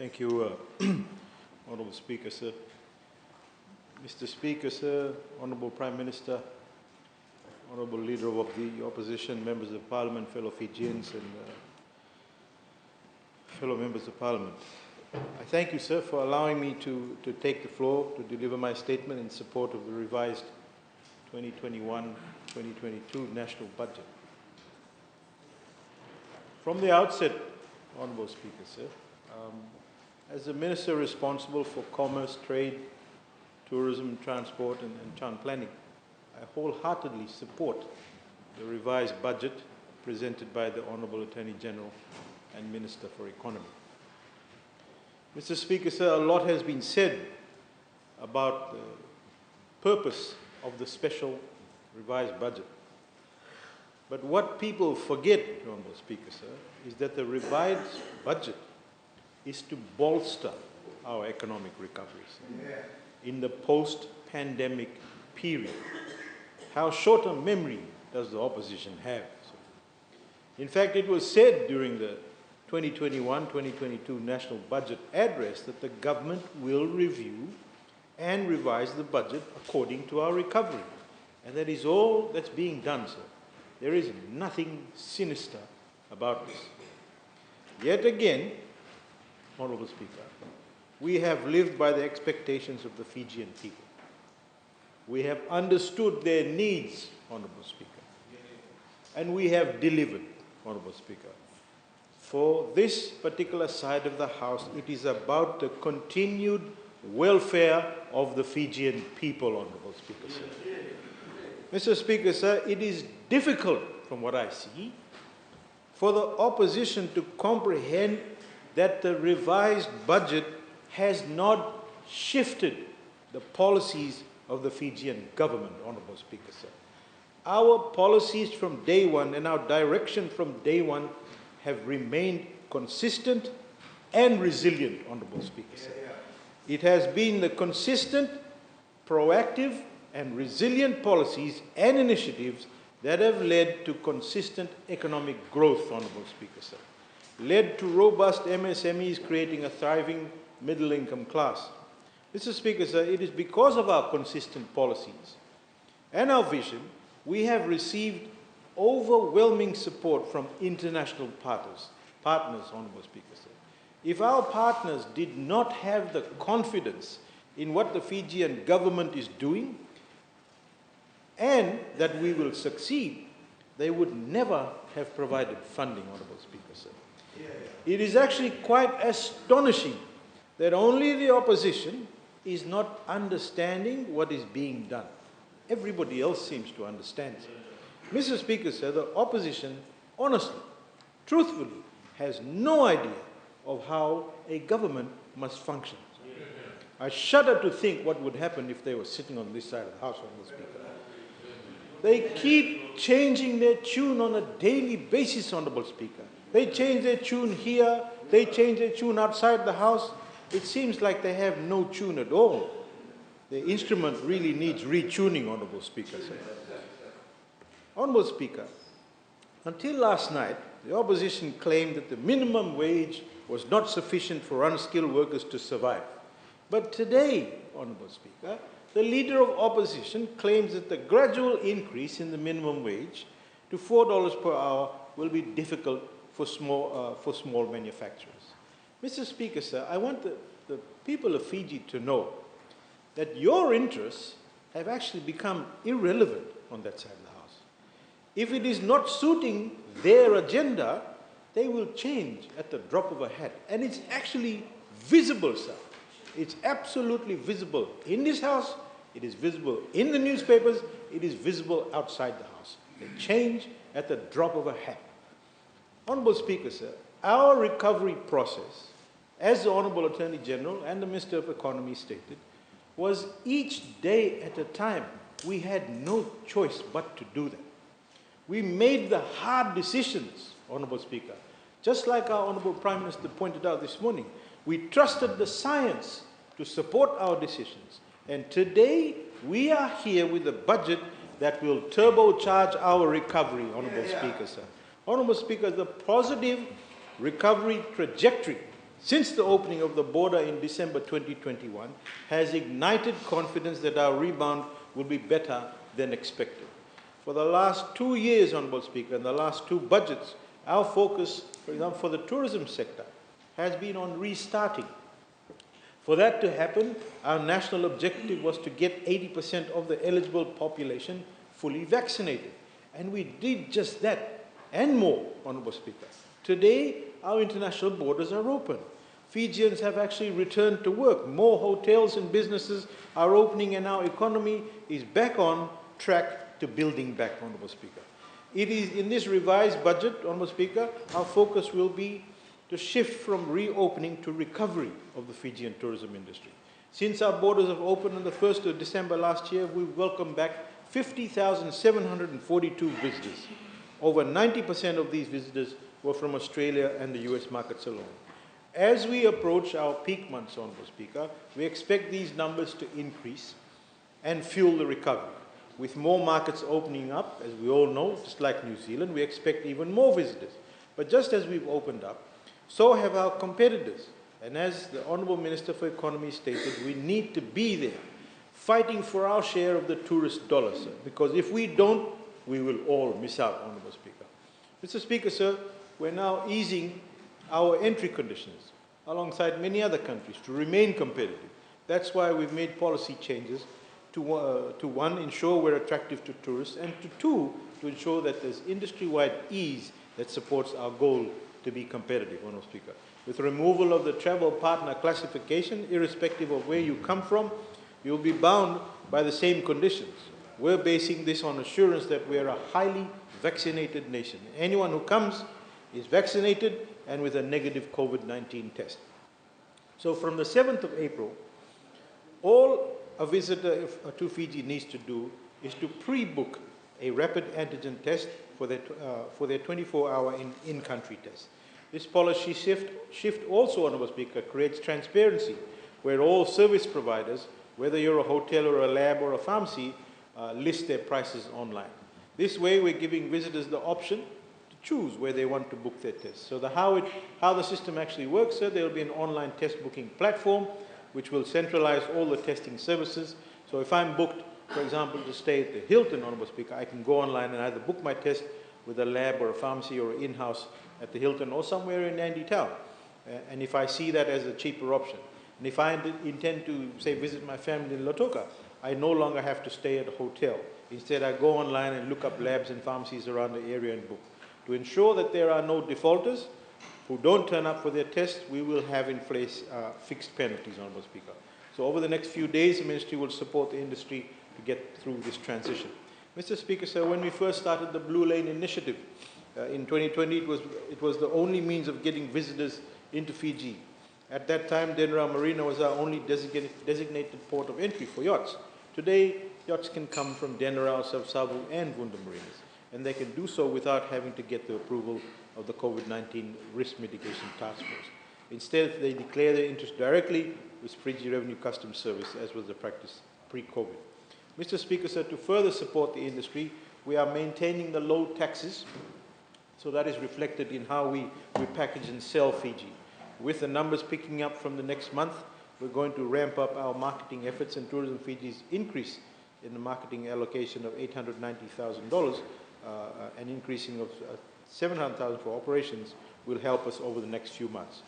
Thank you, Honourable Speaker, sir. Mr. Speaker, sir, Honourable Prime Minister, Honourable Leader of the Opposition, Members of Parliament, fellow Fijians and fellow Members of Parliament. I thank you, sir, for allowing me to take the floor to deliver my statement in support of the revised 2021-2022 national budget. From the outset, Honourable Speaker, sir, as the Minister responsible for commerce, trade, tourism, transport and town planning, I wholeheartedly support the revised budget presented by the Honourable Attorney General and Minister for Economy. Mr. Speaker, sir, a lot has been said about the purpose of the special revised budget. But what people forget, Honourable Speaker, sir, is that the revised budget is to bolster our economic recovery in the post-pandemic period. How short a memory does the opposition have? In fact, it was said during the 2021-2022 national budget address that the government will review and revise the budget according to our recovery. And that is all that's being done, sir. There is nothing sinister about this. Yet again, Honourable Speaker, we have lived by the expectations of the Fijian people. We have understood their needs, Honourable Speaker, and we have delivered, Honourable Speaker. For this particular side of the House, it is about the continued welfare of the Fijian people, Honourable Speaker, sir. Mr. Speaker, sir, it is difficult, from what I see, for the opposition to comprehend that the revised budget has not shifted the policies of the Fijian government, Honourable Speaker, sir. Our policies from day one and our direction from day one have remained consistent and resilient, Honourable Speaker, sir. It has been the consistent, proactive and resilient policies and initiatives that have led to consistent economic growth, Honourable Speaker, sir. Led to robust MSMEs creating a thriving middle-income class. Mr. Speaker, sir, it is because of our consistent policies and our vision we have received overwhelming support from international partners, Honourable Speaker, sir. If our partners did not have the confidence in what the Fijian government is doing and that we will succeed, they would never have provided funding, Honourable Speaker, sir. It is actually quite astonishing that only the opposition is not understanding what is being done. Everybody else seems to understand. Mr. Speaker, sir, the opposition, honestly, truthfully, has no idea of how a government must function. I shudder to think what would happen if they were sitting on this side of the House, Honourable Speaker. They keep changing their tune on a daily basis, Honourable Speaker. They change their tune here, they change their tune outside the House. It seems like they have no tune at all. The instrument really needs retuning, Honourable Speaker, sir. Honourable Speaker, until last night, the opposition claimed that the minimum wage was not sufficient for unskilled workers to survive. But today, Honourable Speaker, the Leader of Opposition claims that the gradual increase in the minimum wage to $4 per hour will be difficult for small manufacturers. Mr. Speaker, sir, I want the people of Fiji to know that your interests have actually become irrelevant on that side of the House. If it is not suiting their agenda, they will change at the drop of a hat. And it's actually visible, sir. It's absolutely visible in this House, it is visible in the newspapers, it is visible outside the House. They change at the drop of a hat. Honourable Speaker, sir, our recovery process, as the Honourable Attorney General and the Minister of Economy stated, was each day at a time. We had no choice but to do that. We made the hard decisions, Honourable Speaker. Just like our Honourable Prime Minister pointed out this morning, we trusted the science to support our decisions. And today, we are here with a budget that will turbocharge our recovery, Honourable Speaker, sir. Honourable Speaker, the positive recovery trajectory since the opening of the border in December 2021 has ignited confidence that our rebound will be better than expected. For the last 2 years, Honourable Speaker, and the last 2 budgets, our focus, for example, for the tourism sector, has been on restarting. For that to happen, our national objective was to get 80% of the eligible population fully vaccinated. And we did just that, and more, Honourable Speaker. Today, our international borders are open. Fijians have actually returned to work. More hotels and businesses are opening, and our economy is back on track to building back, Honourable Speaker. It is in this revised budget, Honourable Speaker, our focus will be to shift from reopening to recovery of the Fijian tourism industry. Since our borders have opened on the 1st of December last year, we've welcomed back 50,742 visitors. Over 90% of these visitors were from Australia and the US markets alone. As we approach our peak months, Honourable Speaker, we expect these numbers to increase and fuel the recovery. With more markets opening up, as we all know, just like New Zealand, we expect even more visitors. But just as we've opened up, so have our competitors. And as the Honourable Minister for Economy stated, we need to be there, fighting for our share of the tourist dollar, sir. Because if we don't, we will all miss out, Honourable Speaker. Mr. Speaker, sir, we're now easing our entry conditions alongside many other countries to remain competitive. That's why we've made policy changes to one, ensure we're attractive to tourists, and to two, to ensure that there's industry-wide ease that supports our goal to be competitive, Honourable Speaker. With removal of the travel partner classification, irrespective of where you come from, you'll be bound by the same conditions. We're basing this on assurance that we're a highly vaccinated nation. Anyone who comes is vaccinated and with a negative COVID-19 test. So from the 7th of April, all a visitor to Fiji needs to do is to pre-book a rapid antigen test for their 24-hour in-country test. This policy shift also, Honourable Speaker, creates transparency where all service providers, whether you're a hotel or a lab or a pharmacy, list their prices online. This way we're giving visitors the option to choose where they want to book their tests. So how the system actually works, sir, there will be an online test booking platform which will centralize all the testing services. So if I'm booked, for example, to stay at the Hilton, Honourable Speaker, I can go online and either book my test with a lab or a pharmacy or in-house at the Hilton or somewhere in Nandi Town. And if I see that as a cheaper option, and if I intend to, say, visit my family in Lautoka, I no longer have to stay at a hotel. Instead, I go online and look up labs and pharmacies around the area and book. To ensure that there are no defaulters who don't turn up for their tests, we will have in place fixed penalties, Honourable Speaker. So over the next few days, the Ministry will support the industry to get through this transition. Mr. Speaker, sir, when we first started the Blue Lane Initiative in 2020, it was the only means of getting visitors into Fiji. At that time, Denra Marina was our only designated port of entry for yachts. Today, yachts can come from Denra, Savsavu, and Vunda Marinas, and they can do so without having to get the approval of the COVID-19 Risk Mitigation Task Force. Instead, they declare their interest directly with Fiji Revenue Customs Service, as was the practice pre-COVID. Mr. Speaker, sir, to further support the industry, we are maintaining the low taxes, so that is reflected in how we package and sell Fiji. With the numbers picking up from the next month, we're going to ramp up our marketing efforts, and Tourism Fiji's increase in the marketing allocation of $890,000, an increasing of $700,000 for operations, will help us over the next few months.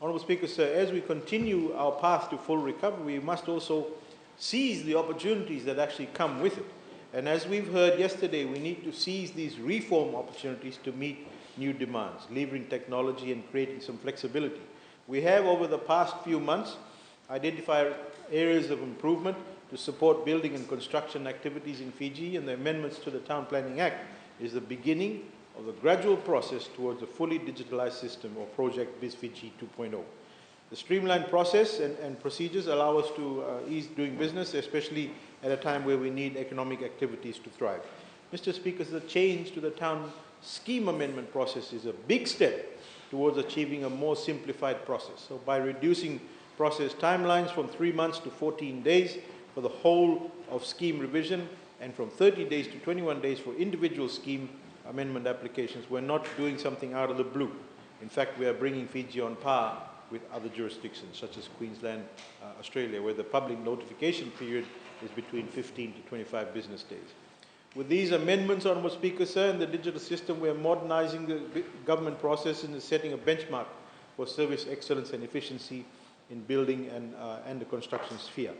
Honourable Speaker, sir, as we continue our path to full recovery, we must also seize the opportunities that actually come with it. And as we've heard yesterday, we need to seize these reform opportunities to meet new demands, leveraging technology and creating some flexibility. We have, over the past few months, identified areas of improvement to support building and construction activities in Fiji, and the amendments to the Town Planning Act is the beginning of the gradual process towards a fully digitalized system, or Project BizFiji 2.0. The streamlined process and procedures allow us to ease doing business, especially at a time where we need economic activities to thrive. Mr. Speaker, the change to the town scheme amendment process is a big step towards achieving a more simplified process. So by reducing process timelines from 3 months to 14 days for the whole of scheme revision, and from 30 days to 21 days for individual scheme amendment applications, we're not doing something out of the blue. In fact, we are bringing Fiji on par with other jurisdictions, such as Queensland, Australia, where the public notification period is between 15 to 25 business days. With these amendments, Honourable Speaker, sir, in the digital system, we are modernising the government process and setting a benchmark for service excellence and efficiency in building and the construction sphere.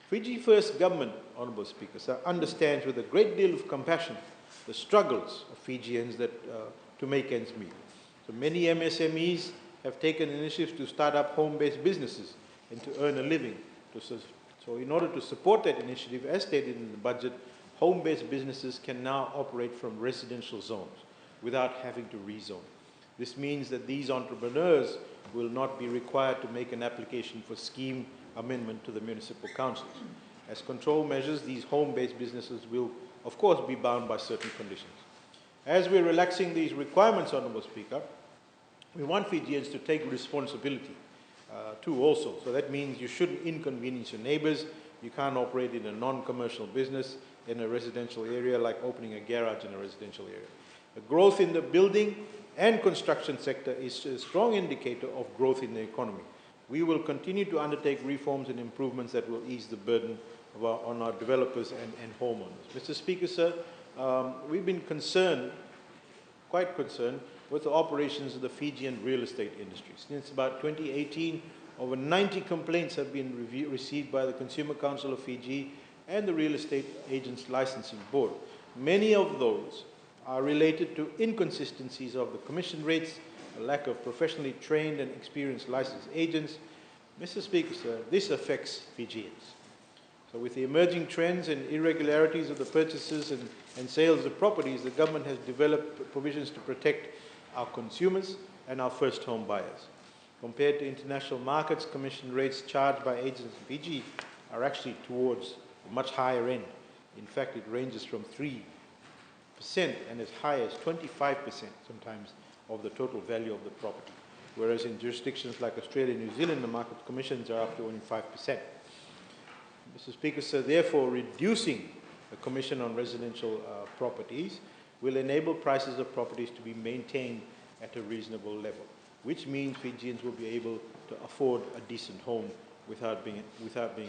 Fiji First Government, Honourable Speaker, sir, understands with a great deal of compassion the struggles of Fijians to make ends meet. So many MSMEs have taken initiatives to start up home-based businesses and to earn a living. So in order to support that initiative, as stated in the budget, home-based businesses can now operate from residential zones without having to rezone. This means that these entrepreneurs will not be required to make an application for scheme amendment to the municipal councils. As control measures, these home-based businesses will, of course, be bound by certain conditions. As we're relaxing these requirements, Honourable Speaker, we want Fijians to take responsibility too also. So that means you shouldn't inconvenience your neighbours. You can't operate in a non-commercial business in a residential area like opening a garage in a residential area. The growth in the building and construction sector is a strong indicator of growth in the economy. We will continue to undertake reforms and improvements that will ease the burden on our developers and homeowners. Mr. Speaker, sir, we've been quite concerned with the operations of the Fijian real estate industry. Since about 2018, over 90 complaints have been received by the Consumer Council of Fiji and the Real Estate Agents Licensing Board. Many of those are related to inconsistencies of the commission rates, a lack of professionally trained and experienced licensed agents. Mr. Speaker, sir, this affects Fijians. So with the emerging trends and irregularities of the purchases and sales of properties, the government has developed provisions to protect our consumers and our first home buyers. Compared to international markets, commission rates charged by agents in Fiji are actually towards a much higher end. In fact, it ranges from 3% and as high as 25% sometimes of the total value of the property, whereas in jurisdictions like Australia and New Zealand, the market commissions are up to only 5%. Mr. Speaker, sir, therefore reducing the commission on residential properties will enable prices of properties to be maintained at a reasonable level, which means Fijians will be able to afford a decent home without being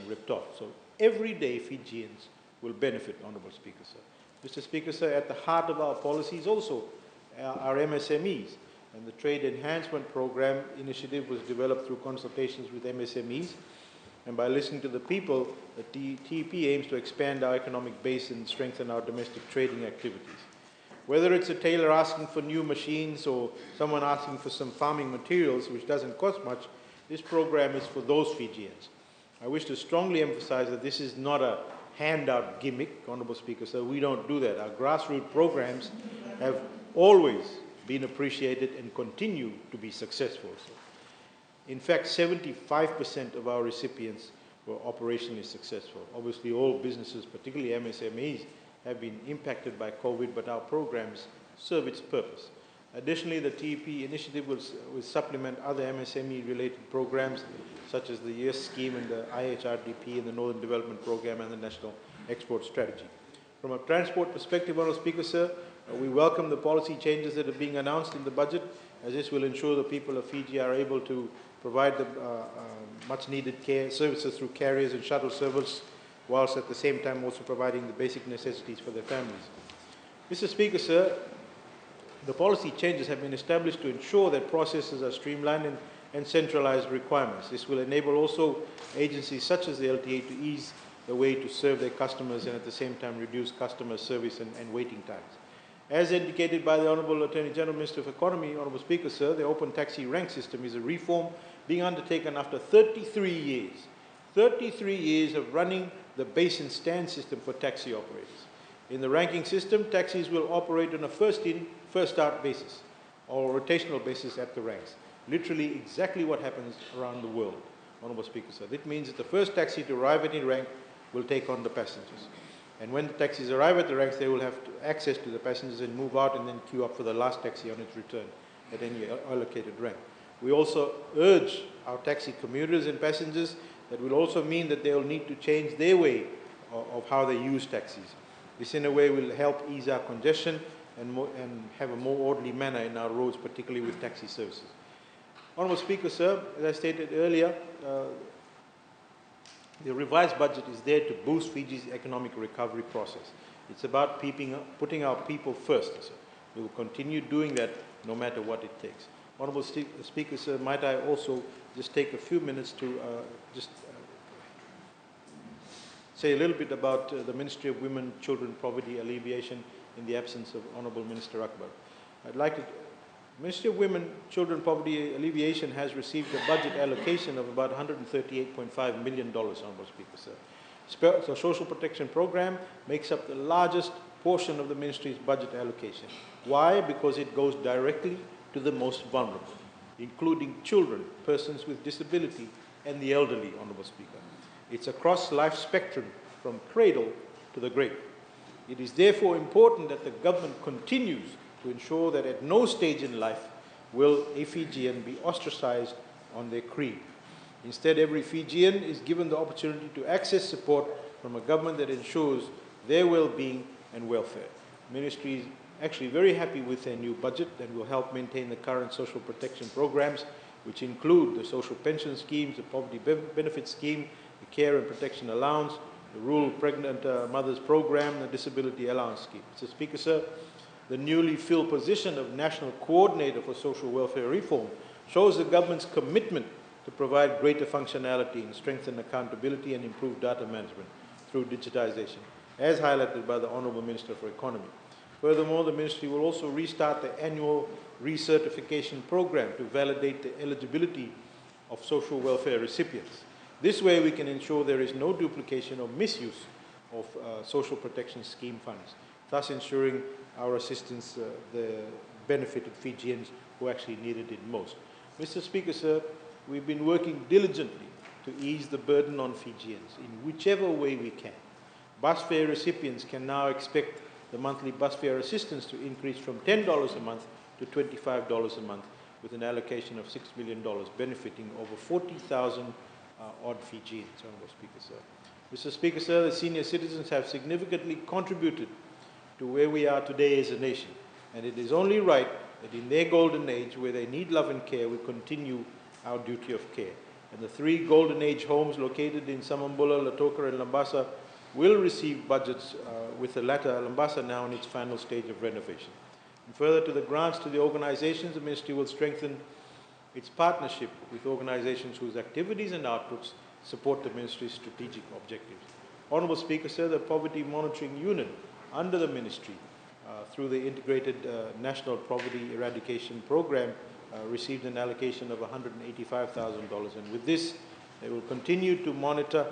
ripped off. So every day Fijians will benefit, Honourable Speaker, sir. Mr. Speaker, sir, at the heart of our policies also are MSMEs, and the Trade Enhancement Program initiative was developed through consultations with MSMEs, and by listening to the people, the TEP aims to expand our economic base and strengthen our domestic trading activities. Whether it's a tailor asking for new machines or someone asking for some farming materials, which doesn't cost much, this program is for those Fijians. I wish to strongly emphasize that this is not a handout gimmick, Honourable Speaker, so we don't do that. Our grassroots programs have always been appreciated and continue to be successful. So, in fact, 75% of our recipients were operationally successful. Obviously, all businesses, particularly MSMEs, have been impacted by COVID, but our programs serve its purpose. Additionally, the TEP initiative will supplement other MSME-related programs, such as the YES scheme and the IHRDP and the Northern Development Program and the National Export Strategy. From a transport perspective, Honourable Speaker, sir, we welcome the policy changes that are being announced in the budget, as this will ensure the people of Fiji are able to provide the much-needed care services through carriers and shuttle service, whilst at the same time also providing the basic necessities for their families. Mr. Speaker, sir, the policy changes have been established to ensure that processes are streamlined and centralized requirements. This will enable also agencies such as the LTA to ease the way to serve their customers and at the same time reduce customer service and waiting times. As indicated by the Honourable Attorney General, Minister of Economy, Honourable Speaker, sir, the open taxi rank system is a reform being undertaken after 33 years. 33 years of running the base and stand system for taxi operators. In the ranking system, taxis will operate on a first-in, first-out basis or rotational basis at the ranks. Literally exactly what happens around the world, Honourable Speaker, sir. That means that the first taxi to arrive at any rank will take on the passengers. And when the taxis arrive at the ranks, they will have access to the passengers and move out and then queue up for the last taxi on its return at any allocated rank. We also urge our taxi commuters and passengers that will also mean that they will need to change their way of how they use taxis. This in a way will help ease our congestion and have a more orderly manner in our roads, particularly with taxi services. Honourable Speaker, sir, as I stated earlier, the revised budget is there to boost Fiji's economic recovery process. It's about putting our people first, sir. We will continue doing that no matter what it takes. Honourable Speaker, sir, might I also just take a few minutes to say a little bit about the Ministry of Women, Children, Poverty Alleviation in the absence of Honourable Minister Akbar. I'd like to Ministry of Women, Children, Poverty Alleviation has received a budget allocation of about $138.5 million, Honourable Speaker, sir. The Social Protection Program makes up the largest portion of the Ministry's budget allocation. Why? Because it goes directly to the most vulnerable, including children, persons with disability, and the elderly, Honourable Speaker. It's across life spectrum from cradle to the grave. It is therefore important that the government continues to ensure that at no stage in life will a Fijian be ostracized on their creed. Instead, every Fijian is given the opportunity to access support from a government that ensures their well-being and welfare. The Ministry is actually very happy with their new budget and will help maintain the current social protection programs, which include the social pension schemes, the poverty benefit scheme, the care and protection allowance, the rural pregnant mothers program, the disability allowance scheme. Mr. Speaker, sir, the newly filled position of National Coordinator for Social Welfare Reform shows the government's commitment to provide greater functionality and strengthen accountability and improve data management through digitization, as highlighted by the Honourable Minister for Economy. Furthermore, the Ministry will also restart the annual recertification program to validate the eligibility of social welfare recipients. This way we can ensure there is no duplication or misuse of social protection scheme funds, thus ensuring our assistance benefited Fijians who actually needed it most. Mr. Speaker, sir, we've been working diligently to ease the burden on Fijians in whichever way we can. Bus fare recipients can now expect the monthly bus fare assistance to increase from $10 a month to $25 a month, with an allocation of $6 million benefiting over 40,000 odd Fijians, Honourable Speaker, sir. Mr. Speaker, sir, the senior citizens have significantly contributed to where we are today as a nation, and it is only right that in their golden age, where they need love and care, we continue our duty of care. And the 3 Golden Age homes located in Samambula, Lautoka and Lambasa will receive budgets, with the latter, Lambasa now in its final stage of renovation. And further to the grants to the organizations, the Ministry will strengthen its partnership with organizations whose activities and outputs support the Ministry's strategic objectives. Honourable Speaker, sir, the Poverty Monitoring Unit under the Ministry, through the Integrated National Poverty Eradication Program, received an allocation of $185,000, and with this, they will continue to monitor,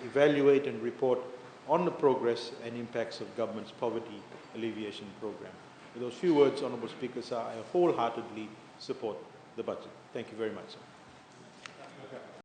evaluate and report on the progress and impacts of government's poverty alleviation program. With those few words, Honourable Speaker, sir, I wholeheartedly support the budget. Thank you very much, sir.